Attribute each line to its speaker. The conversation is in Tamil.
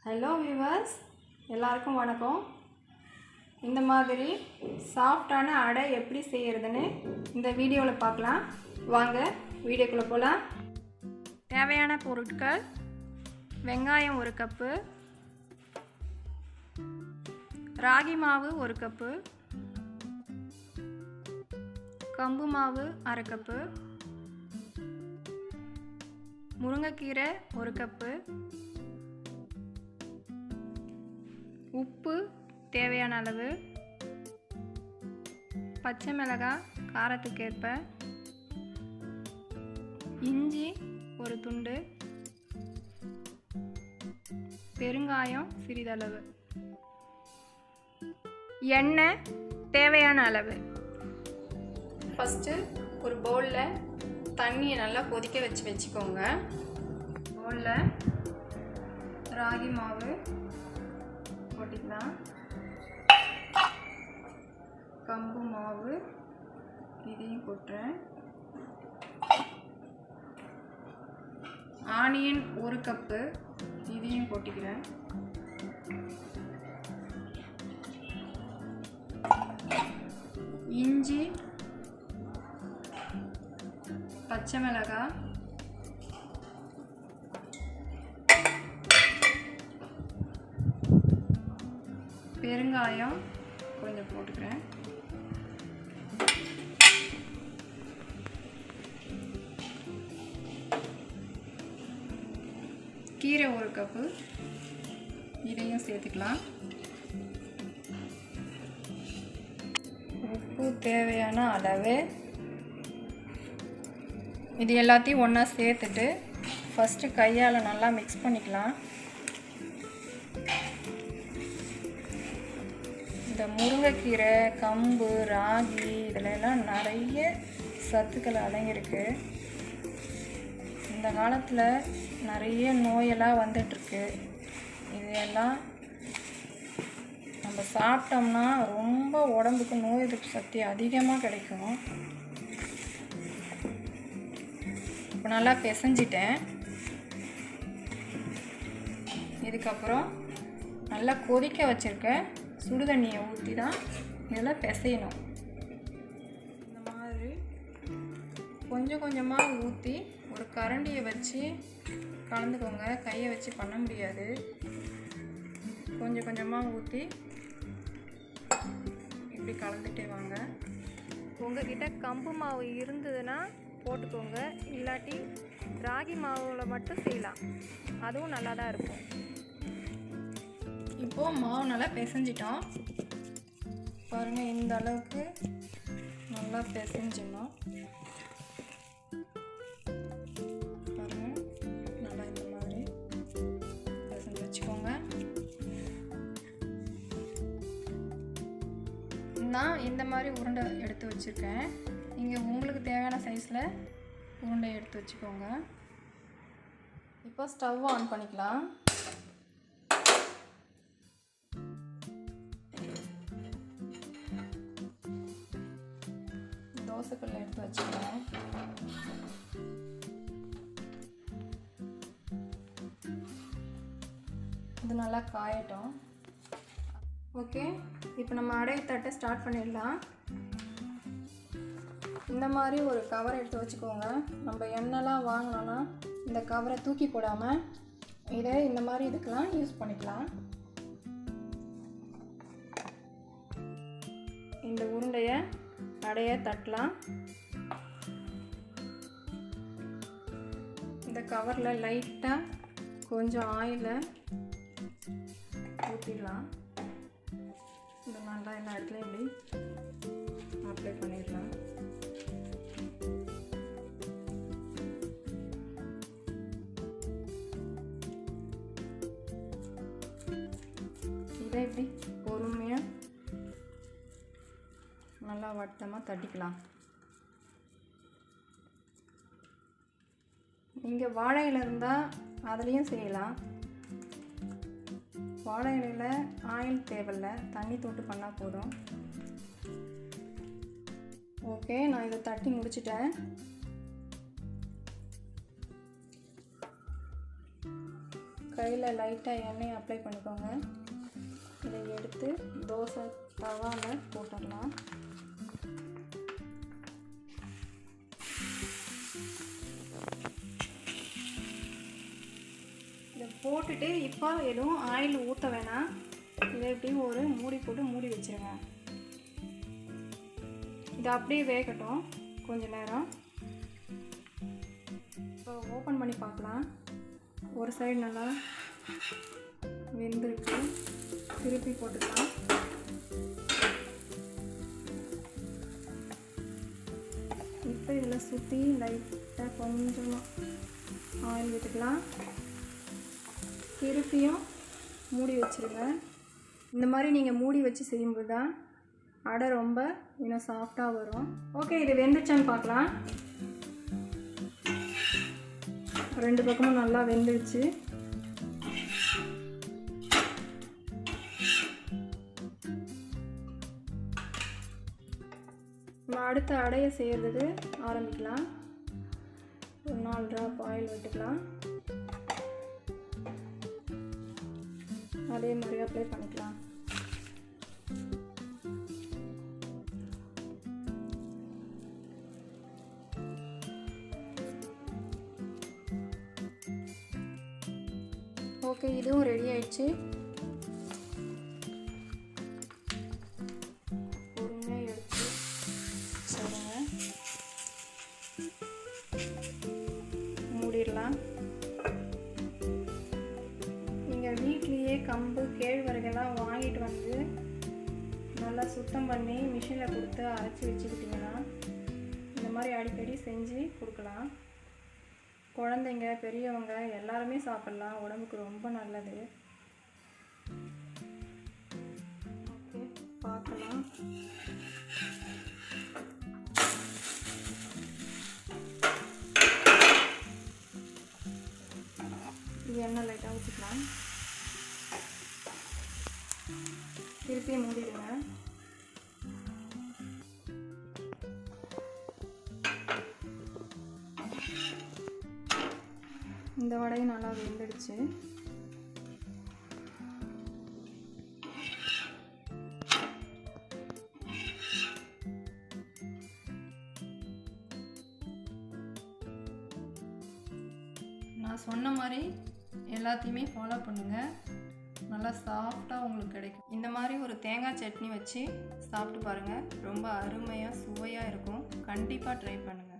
Speaker 1: ஹலோ வியூவர்ஸ், எல்லாருக்கும் வணக்கம். இந்த மாதிரி சாஃப்டான அடை எப்படி செய்கிறதுன்னு இந்த வீடியோவில் பார்க்கலாம். வாங்க வீடியோக்குள்ளே போகலாம். தேவையான பொருட்கள்: வெங்காயம் 1 கப்பு, ராகி மாவு 1 கப்பு, கம்பு மாவு 1/2 கப்பு, முருங்கைக்கீரை 1 கப்பு, உப்பு தேவையான அளவு, பச்சை மிளகாய் காரத்துக்கேற்ப, இஞ்சி 1 துண்டு, பெருங்காயம் சிறிதளவு, எண்ணெய் தேவையான அளவு. ஃபஸ்ட்டு ஒரு பவுலில் தண்ணியை நல்லா கொதிக்க வச்சுக்கோங்க. பவுலில் ராகி மாவு போட்டுக்கலாம், கம்பு மாவு இதையும் போட்டுறேன், ஆனியன் 1 கப்பு இதையும் போட்டுக்கிறேன், இஞ்சி, பச்சை மிளகாய், பெருங்காயம் கொஞ்சம் போட்டுக்கிறேன், கீரை 1 கப்பு இதையும் சேர்த்துக்கலாம், உப்பு தேவையான அளவு. இது எல்லாத்தையும் ஒன்றா சேர்த்துட்டு ஃபஸ்ட்டு கையால் நல்லா மிக்ஸ் பண்ணிக்கலாம். இந்த முருங்கைக்கீரை, கம்பு, ராகி இதிலெல்லாம் நிறைய சத்துக்கள் அடங்கியிருக்கு. இந்த காலத்தில் நிறைய நோயெல்லாம் வந்துட்டுருக்கு. இதையெல்லாம் நம்ம சாப்பிட்டோம்னா ரொம்ப உடம்புக்கு நோய் எதிர்ப்பு சக்தி அதிகமாக கிடைக்கும். இப்போ நல்லா பிசைஞ்சிட்டேன். இதுக்கப்புறம் நல்லா கொதிக்க வச்சுருக்க சுடுதண்ணியை ஊற்றி தான் இதில் பிசையணும். இந்த மாதிரி கொஞ்சம் கொஞ்சமாக ஊற்றி ஒரு கரண்டியை வச்சு கலந்துக்கோங்க. கையை வச்சு பண்ண முடியாது. கொஞ்சம் கொஞ்சமாக ஊற்றி இப்படி கலந்துட்டே வாங்க. உங்கள்கிட்ட கம்பு மாவு இருந்ததுன்னா போட்டுக்கோங்க, இல்லாட்டி ராகி மாவில் மட்டும் செய்யலாம், அதுவும் நல்லா தான் இருக்கும். இப்போது மாவு நல்லா பிசைஞ்சிட்டோம் பாருங்கள். இந்த அளவுக்கு நல்லா பிசைஞ்சிடணும் பாருங்கள். நல்லா இந்த மாதிரி பிசைஞ்சு வச்சுக்கோங்க. நான் இந்த மாதிரி உருண்டை எடுத்து வச்சுருக்கேன். நீங்கள் உங்களுக்கு தேவையான சைஸில் உருண்டை எடுத்து வச்சுக்கோங்க. இப்போ ஸ்டவ் ஆன் பண்ணிக்கலாம். தோசைக்கல்லை எடுத்து வச்சுக்கலாம். இது நல்லா காயட்டும். ஓகே, இப்போ நம்ம அடை தட்டை ஸ்டார்ட் பண்ணிடலாம். இந்த மாதிரி ஒரு கவர் எடுத்து வச்சுக்கோங்க. நம்ம எண்ணெய்லாம் வாங்கினோன்னா இந்த கவரை தூக்கி போடாமல் இதை இந்த மாதிரி இதுக்கெல்லாம் யூஸ் பண்ணிக்கலாம். இந்த உருண்டையை அடைய தட்டலாம். இந்த கவரில் லைட்டாக கொஞ்சம் ஆயிலை ஊற்றிடலாம். இந்த நல்லா எல்லா இடத்துலையும் இப்படி அப்ளை பண்ணிடலாம். இதை இப்படி பொறுமையாக நல்லா வட்டமாக தட்டிக்கலாம். நீங்கள் வாழை இலை இருந்தால் அதுலேயும் செய்யலாம். வாழை இலையில் ஆயில் தேவையில்லை, தண்ணி தொட்டு பண்ணால் போதும். ஓகே, நான் இதை தட்டி முடிச்சிட்டேன். கையில் லைட்டாக எண்ணெய் அப்ளை பண்ணிக்கோங்க. இதை எடுத்து தோசை தவாவில் போட்டுடலாம். இதை போட்டுட்டு இப்போ எதுவும் ஆயில் ஊற்ற வேணாம். இதை எப்படியும் ஒரு மூடி போட்டு மூடி வச்சுருங்க. இதை அப்படியே வேகட்டும் கொஞ்ச நேரம். இப்போ ஓப்பன் பண்ணி பார்க்கலாம். ஒரு சைடு நல்லா வெந்திருக்கு. திருப்பி போட்டுக்கலாம். இப்போ இதில் சுற்றி லைட்டாக கொஞ்சம் ஆயில் விட்டுக்கலாம். திருப்பியும் மூடி வச்சுருங்க. இந்த மாதிரி நீங்கள் மூடி வச்சு செய்யும்போது தான் அடை ரொம்ப இன்னும் சாஃப்டாக வரும். ஓகே, இது வெந்துச்சான்னு பார்க்கலாம். 2 பக்கமும் நல்லா வெந்துடுச்சு. நம்ம அடுத்த அடையை செய்கிறதுக்கு ஆரம்பிக்கலாம். ஒரு 4 ட்ராப் ஆயில் விட்டுக்கலாம். அதே மாதிரி அப்ளை பண்ணிக்கலாம். ஓகே, இதுவும் ரெடி ஆயிடுச்சு. பொறுமையாக எடுத்து சொல்லுங்க. மூடிடலாம். நீங்கள் வீட்லேயே கம்பு கேழ்வரகெல்லாம் வாங்கிட்டு வந்து நல்லா சுத்தம் பண்ணி மிஷினில் கொடுத்து அரைச்சி வச்சுக்கிட்டிங்கன்னா இந்த மாதிரி அடிக்கடி செஞ்சு கொடுக்கலாம். குழந்தைங்க பெரியவங்க எல்லாருமே சாப்பிட்லாம். உடம்புக்கு ரொம்ப நல்லது. ஓகே, பார்க்கலாம். எண்ணெய் லைட்டாக ஊற்றிக்கலாம். திருப்பி மூடிடுங்க. இந்த வடையும் நல்லா வெந்துடுச்சு. நான் சொன்ன மாதிரி எல்லாத்தையுமே ஃபாலோ பண்ணுங்கள். நல்லா சாஃப்டாக உங்களுக்கு கிடைக்கும். இந்த மாதிரி ஒரு தேங்காய் சட்னி வச்சு சாப்பிட்டு பாருங்கள். ரொம்ப அருமையாக சுவையாக இருக்கும். கண்டிப்பாக ட்ரை பண்ணுங்கள்.